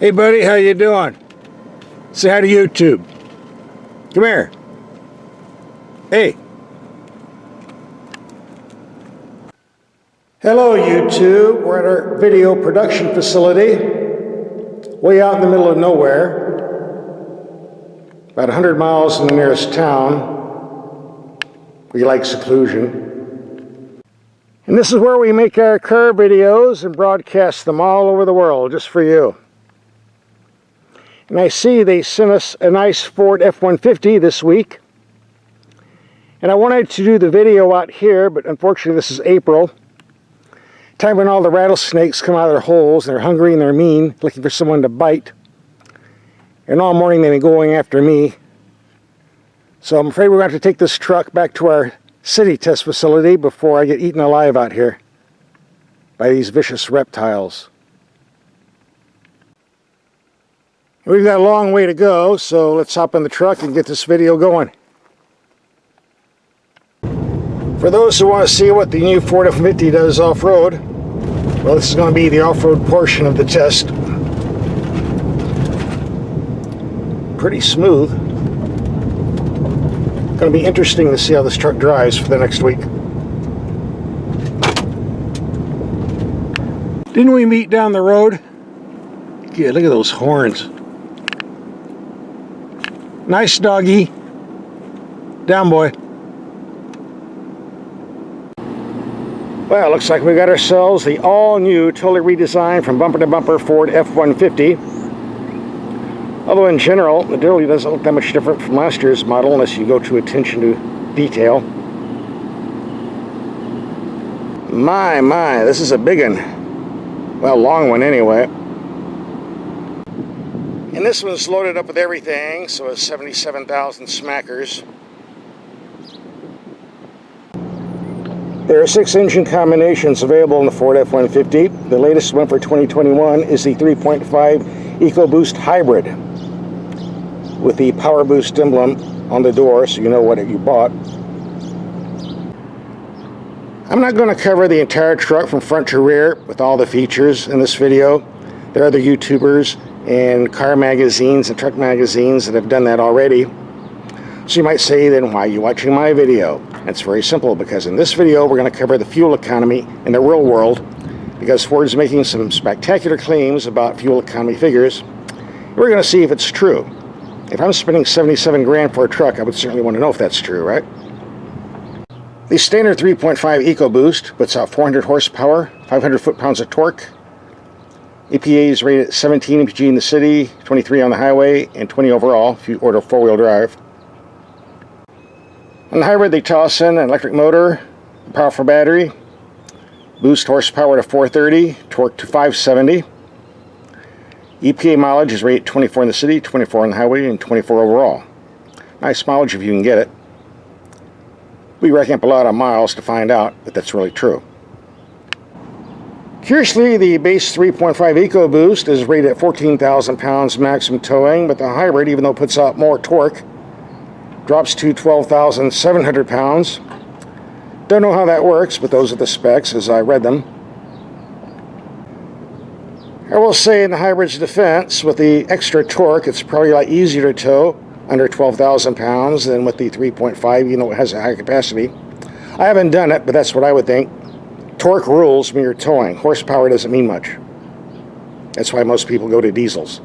Hey buddy, how you doing? Say hi to YouTube. Come here. Hey. Hello YouTube. We're at our video production facility, way out in the middle of nowhere, about 100 miles from the nearest town. We like seclusion. And this is where we make our car videos and broadcast them all over the world, just for you. And I see they sent us a nice Ford F-150 this week. And I wanted to do the video out here, but unfortunately this is April. Time when all the rattlesnakes come out of their holes and they're hungry and they're mean, looking for someone to bite. And all morning they've been going after me. So I'm afraid we're going to have to take this truck back to our city test facility before I get eaten alive out here by these vicious reptiles. We've got a long way to go, so let's hop in the truck and get this video going. For those who want to see what the new Ford F-150 does off-road, well, this is going to be the off-road portion of the test. Pretty smooth. Going to be interesting to see how this truck drives for the next week. Didn't we meet down the road? Yeah, look at those horns. Nice doggy. Down, boy. Well, looks like we got ourselves the all-new, totally redesigned from bumper to bumper Ford F-150. Although in general, it really doesn't look that much different from last year's model unless you go to attention to detail. My, this is a big one. Well, long one anyway. And this one's loaded up with everything, so it's 77,000 smackers. There are 6 engine combinations available in the Ford F-150. The latest one for 2021 is the 3.5 EcoBoost Hybrid with the Power Boost emblem on the door so you know what you bought. I'm not going to cover the entire truck from front to rear with all the features in this video. There are other YouTubers and car magazines and truck magazines that have done that already. So you might say, then why are you watching my video? It's very simple, because in this video we're going to cover the fuel economy in the real world, because Ford's making some spectacular claims about fuel economy figures. We're going to see if it's true. If I'm spending 77 grand for a truck, I would certainly want to know if that's true, right? The standard 3.5 EcoBoost puts out 400 horsepower, 500 foot-pounds of torque. EPA is rated at 17 mpg in the city, 23 on the highway, and 20 overall if you order four-wheel drive. On the hybrid, they toss in an electric motor, a powerful battery, boost horsepower to 430, torque to 570. EPA mileage is rated 24 in the city, 24 on the highway, and 24 overall. Nice mileage if you can get it. We reckon up a lot of miles to find out if that's really true. Curiously, the base 3.5 EcoBoost is rated at 14,000 pounds maximum towing, but the hybrid, even though it puts out more torque, drops to 12,700 pounds. Don't know how that works, but those are the specs as I read them. I will say, in the hybrid's defense, with the extra torque, it's probably a lot easier to tow under 12,000 pounds than with the 3.5, you know, it has a higher capacity. I haven't done it, but that's what I would think. Torque rules when you're towing. Horsepower doesn't mean much. That's why most people go to diesels.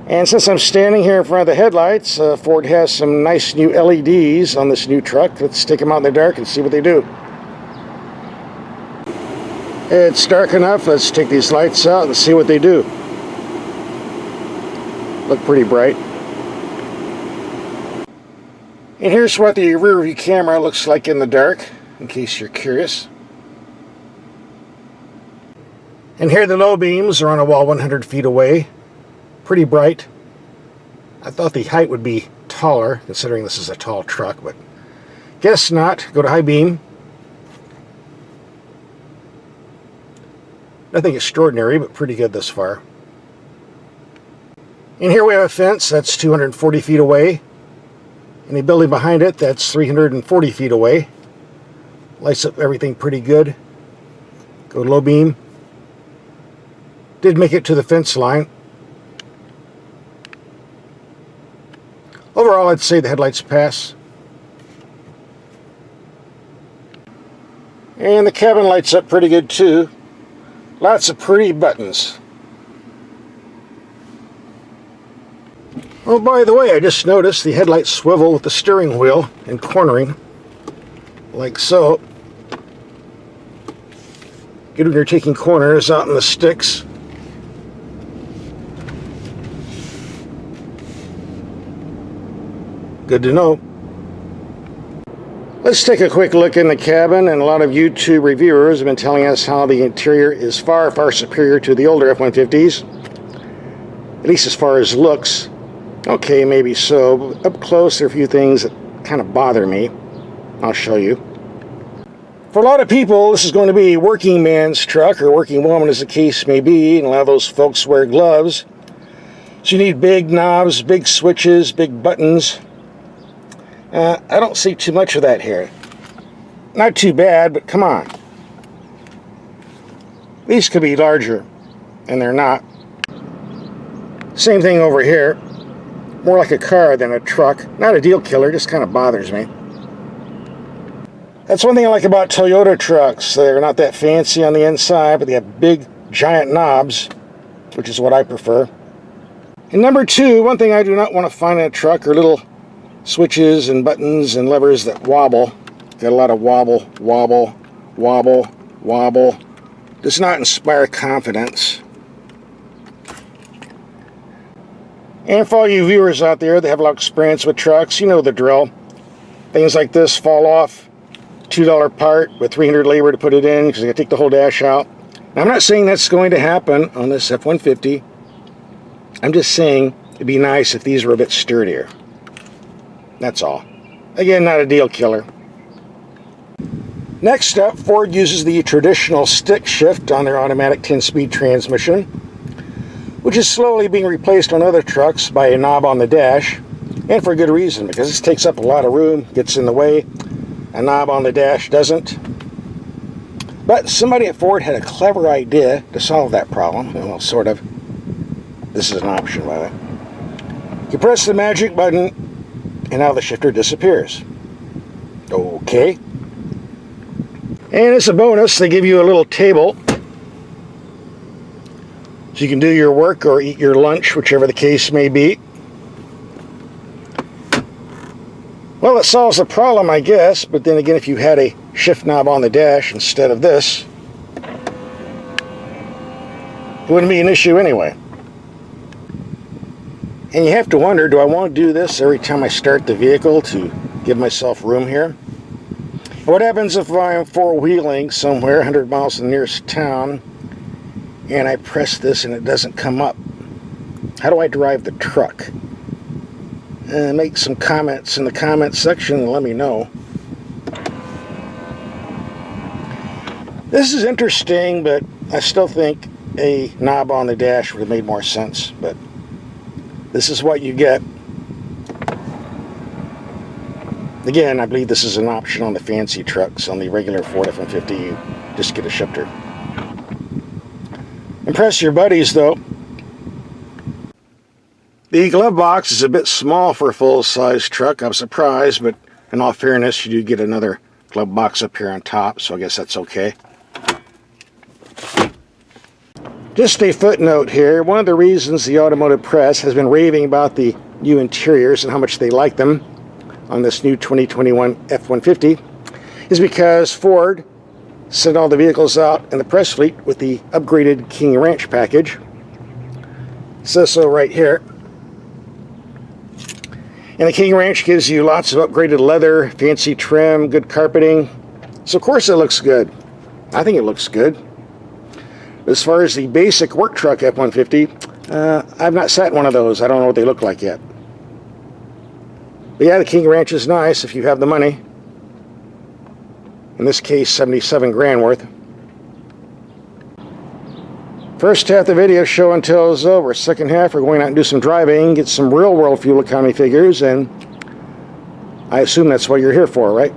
And since I'm standing here in front of the headlights, Ford has some nice new LEDs on this new truck. Let's take them out in the dark and see what they do. It's dark enough. Let's take these lights out and see what they do. Look pretty bright. And here's what the rear view camera looks like in the dark, in case you're curious. And here the low beams are on a wall 100 feet away. Pretty bright. I thought the height would be taller, considering this is a tall truck, but guess not. Go to high beam. Nothing extraordinary, but pretty good thus far. And here we have a fence that's 240 feet away. And a building behind it that's 340 feet away. Lights up everything pretty good. Go low beam. Did make it to the fence line. Overall, I'd say the headlights pass. And the cabin lights up pretty good too. Lots of pretty buttons. Oh, by the way, I just noticed the headlights swivel with the steering wheel and cornering, like so. Good when you're taking corners out in the sticks. Good to know. Let's take a quick look in the cabin, and a lot of YouTube reviewers have been telling us how the interior is far, far superior to the older F-150s, at least as far as looks. Okay, maybe so, but up close there are a few things that kind of bother me. I'll show you. For a lot of people, this is going to be a working man's truck, or working woman as the case may be, and a lot of those folks wear gloves. So you need big knobs, big switches, big buttons. I don't see too much of that here. Not too bad, but come on. These could be larger, and they're not. Same thing over here. More like a car than a truck. Not a deal killer, just kind of bothers me. That's one thing I like about Toyota trucks. They're not that fancy on the inside, but they have big, giant knobs, which is what I prefer. And number two, one thing I do not want to find in a truck are little switches and buttons and levers that wobble. Got a lot of wobble, wobble, wobble, wobble. Does not inspire confidence. And for all you viewers out there that have a lot of experience with trucks, you know the drill. Things like this fall off. $2 part with 300 labor to put it in because I got to take the whole dash out. Now, I'm not saying that's going to happen on this F-150. I'm just saying it'd be nice if these were a bit sturdier. That's all. Again, not a deal killer. Next up, Ford uses the traditional stick shift on their automatic 10-speed transmission, which is slowly being replaced on other trucks by a knob on the dash, and for good reason, because this takes up a lot of room, gets in the way. A knob on the dash doesn't. But somebody at Ford had a clever idea to solve that problem. Well, sort of. This is an option, by the way. You press the magic button, and now the shifter disappears. Okay. And as a bonus, they give you a little table so you can do your work or eat your lunch, whichever the case may be. Well, it solves the problem, I guess, but then again, if you had a shift knob on the dash instead of this, it wouldn't be an issue anyway. And you have to wonder, do I want to do this every time I start the vehicle to give myself room here? What happens if I'm four-wheeling somewhere, 100 miles to the nearest town, and I press this and it doesn't come up? How do I drive the truck? Make some comments in the comments section and let me know. This is interesting, but I still think a knob on the dash would have made more sense, but this is what you get. Again, I believe this is an option on the fancy trucks. On the regular Ford F-150, you just get a shifter. Impress your buddies, though. The glove box is a bit small for a full-size truck. I'm surprised, but in all fairness, you do get another glove box up here on top, so I guess that's okay. Just a footnote here. One of the reasons the automotive press has been raving about the new interiors and how much they like them on this new 2021 F-150 is because Ford sent all the vehicles out in the press fleet with the upgraded King Ranch package. It says so right here. And the King Ranch gives you lots of upgraded leather, fancy trim, good carpeting. So of course it looks good. I think it looks good. As far as the basic work truck F-150, I've not sat in one of those. I don't know what they look like yet. But yeah, the King Ranch is nice if you have the money. In this case, 77 grand worth. First half of the video show and tell is over. Second half, we're going out and do some driving, get some real world fuel economy figures, and I assume that's what you're here for, right?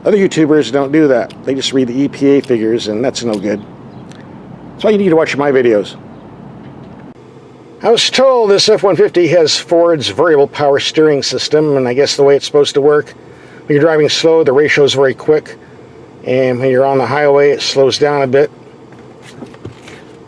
Other YouTubers don't do that. They just read the EPA figures, and that's no good. That's why you need to watch my videos. I was told this F-150 has Ford's variable power steering system, and I guess the way it's supposed to work, when you're driving slow, the ratio is very quick, and when you're on the highway, it slows down a bit.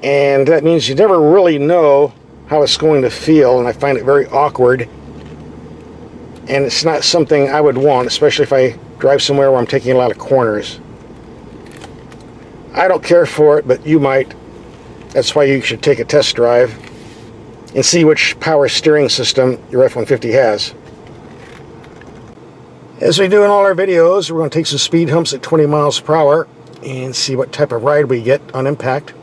And that means you never really know how it's going to feel, and I find it very awkward. And it's not something I would want, especially if I drive somewhere where I'm taking a lot of corners. I don't care for it, but you might. That's why you should take a test drive and see which power steering system your F-150 has. As we do in all our videos, we're going to take some speed humps at 20 miles per hour and see what type of ride we get on impact.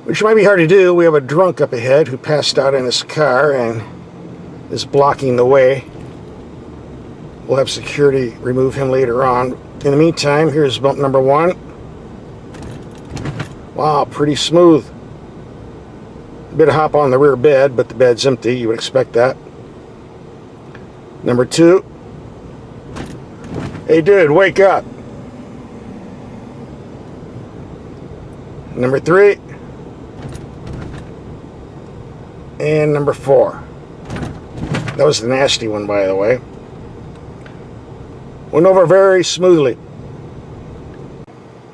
Which might be hard to do. We have a drunk up ahead who passed out in his car and is blocking the way. We'll have security remove him later on. In the meantime, here's bump number 1. Wow, pretty smooth. A bit of hop on the rear bed, but the bed's empty. You would expect that. Number 2. Hey dude, wake up. Number 3. And number 4. That was the nasty one, by the way. Went over very smoothly.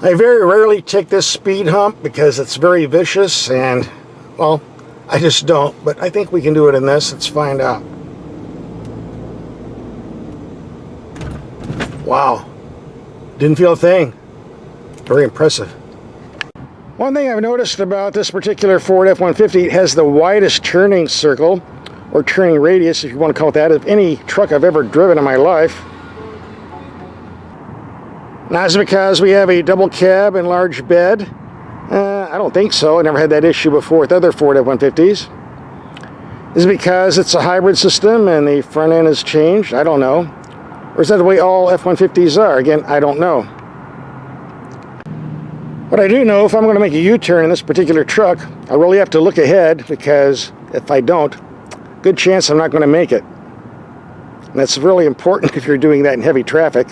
I very rarely take this speed hump because it's very vicious and, well, I just don't. But I think we can do it in this. Let's find out. Wow. Didn't feel a thing. Very impressive. One thing I've noticed about this particular Ford F-150, it has the widest turning circle, or turning radius, if you want to call it that, of any truck I've ever driven in my life. Now, is it because we have a double cab and large bed? I don't think so. I never had that issue before with other Ford F-150s. Is it because it's a hybrid system and the front end has changed? I don't know. Or is that the way all F-150s are? Again, I don't know. But I do know if I'm going to make a U-turn in this particular truck, I really have to look ahead, because if I don't, good chance I'm not going to make it. And that's really important if you're doing that in heavy traffic.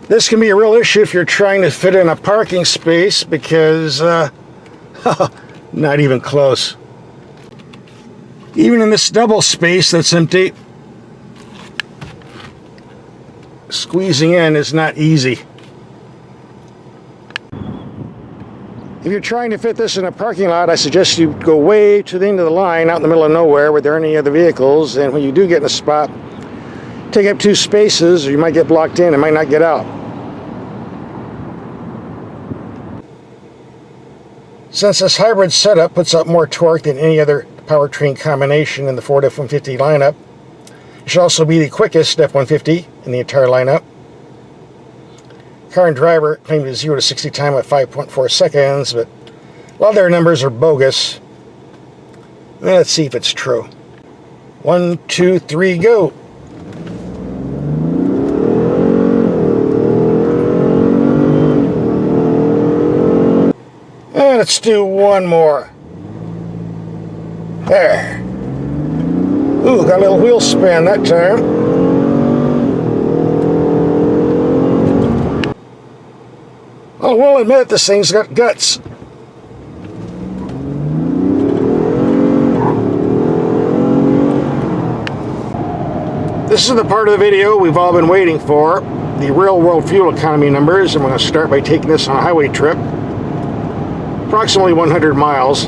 This can be a real issue if you're trying to fit in a parking space, because not even close. Even in this double space that's empty, squeezing in is not easy. If you're trying to fit this in a parking lot, I suggest you go way to the end of the line, out in the middle of nowhere where there aren't any other vehicles, and when you do get in a spot, take up 2 spaces or you might get blocked in and might not get out. Since this hybrid setup puts out more torque than any other powertrain combination in the Ford F-150 lineup, it should also be the quickest F-150 in the entire lineup. Car and Driver claimed a 0 to 60 time at 5.4 seconds, but a lot of their numbers are bogus. Let's see if it's true. 1, 2, 3, go! And let's do one more. There. Ooh, got a little wheel spin that time. I will admit this thing's got guts. This is the part of the video we've all been waiting for, the real-world fuel economy numbers, and we're going to start by taking this on a highway trip, approximately 100 miles.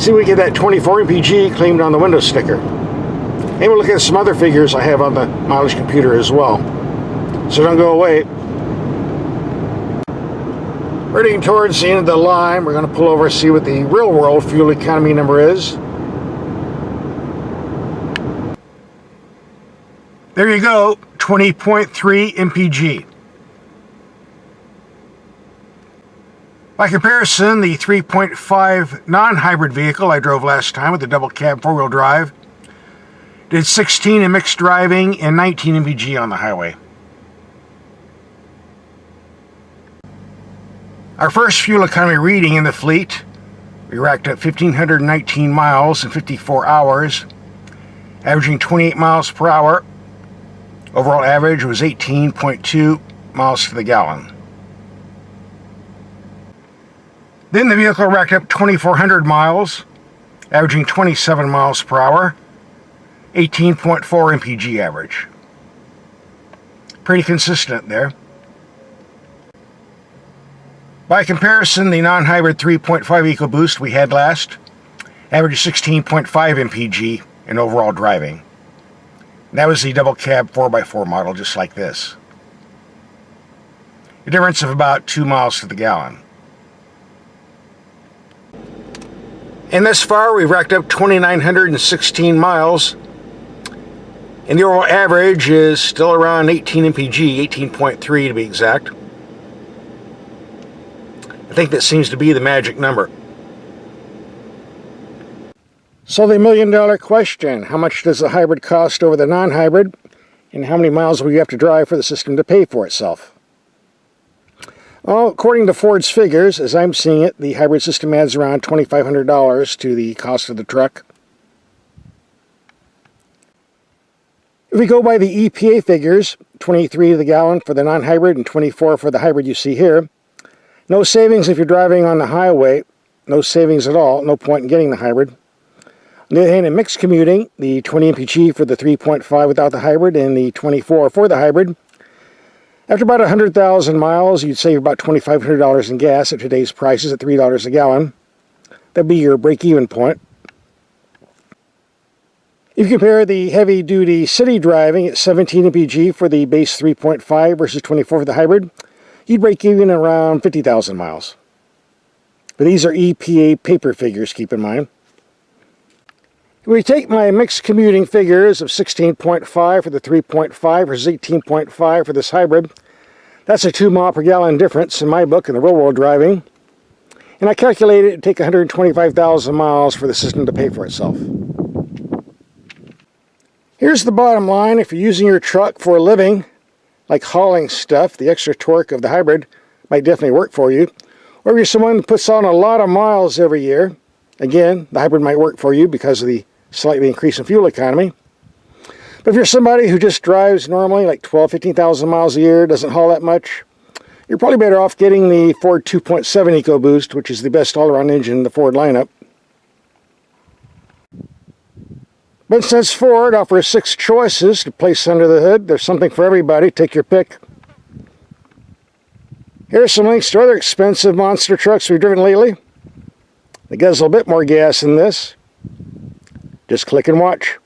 See if we get that 24 mpg claimed on the window sticker. And we'll look at some other figures I have on the mileage computer as well. So don't go away. Heading towards the end of the line, we're going to pull over and see what the real-world fuel economy number is. There you go, 20.3 mpg. By comparison, the 3.5 non-hybrid vehicle I drove last time with the double cab 4-wheel drive did 16 in mixed driving and 19 mpg on the highway. Our first fuel economy reading in the fleet, we racked up 1,519 miles in 54 hours, averaging 28 miles per hour. Overall average was 18.2 miles to the gallon. Then the vehicle racked up 2,400 miles, averaging 27 miles per hour, 18.4 mpg average. Pretty consistent there. By comparison, the non-hybrid 3.5 EcoBoost we had last averaged 16.5 mpg in overall driving. And that was the double cab 4x4 model, just like this. A difference of about 2 miles to the gallon. And thus far, we've racked up 2,916 miles, and the overall average is still around 18 mpg, 18.3 to be exact. I think that seems to be the magic number. So the million-dollar question, how much does the hybrid cost over the non-hybrid, and how many miles will you have to drive for the system to pay for itself? Well, according to Ford's figures, as I'm seeing it, the hybrid system adds around $2,500 to the cost of the truck. If we go by the EPA figures, 23 to the gallon for the non-hybrid and 24 for the hybrid you see here, no savings if you're driving on the highway, no savings at all, no point in getting the hybrid. On the other hand, in mixed commuting, the 20 mpg for the 3.5 without the hybrid and the 24 for the hybrid, after about 100,000 miles, you'd save about $2,500 in gas at today's prices at $3 a gallon. That'd be your break-even point. If you compare the heavy-duty city driving at 17 mpg for the base 3.5 versus 24 for the hybrid, you'd break even around 50,000 miles. But these are EPA paper figures, keep in mind. If we take my mixed commuting figures of 16.5 for the 3.5 versus 18.5 for this hybrid, that's a 2 mile per gallon difference in my book in the real-world driving. And I calculated it would take 125,000 miles for the system to pay for itself. Here's the bottom line. If you're using your truck for a living, like hauling stuff, the extra torque of the hybrid might definitely work for you. Or if you're someone who puts on a lot of miles every year, again, the hybrid might work for you because of the slightly increase in fuel economy. But if you're somebody who just drives normally, like 12,000, 15,000 miles a year, doesn't haul that much, you're probably better off getting the Ford 2.7 EcoBoost, which is the best all-around engine in the Ford lineup. But since Ford offers 6 choices to place under the hood, there's something for everybody. Take your pick. Here's some links to other expensive monster trucks we've driven lately. They guzzle a bit more gas than this. Just click and watch.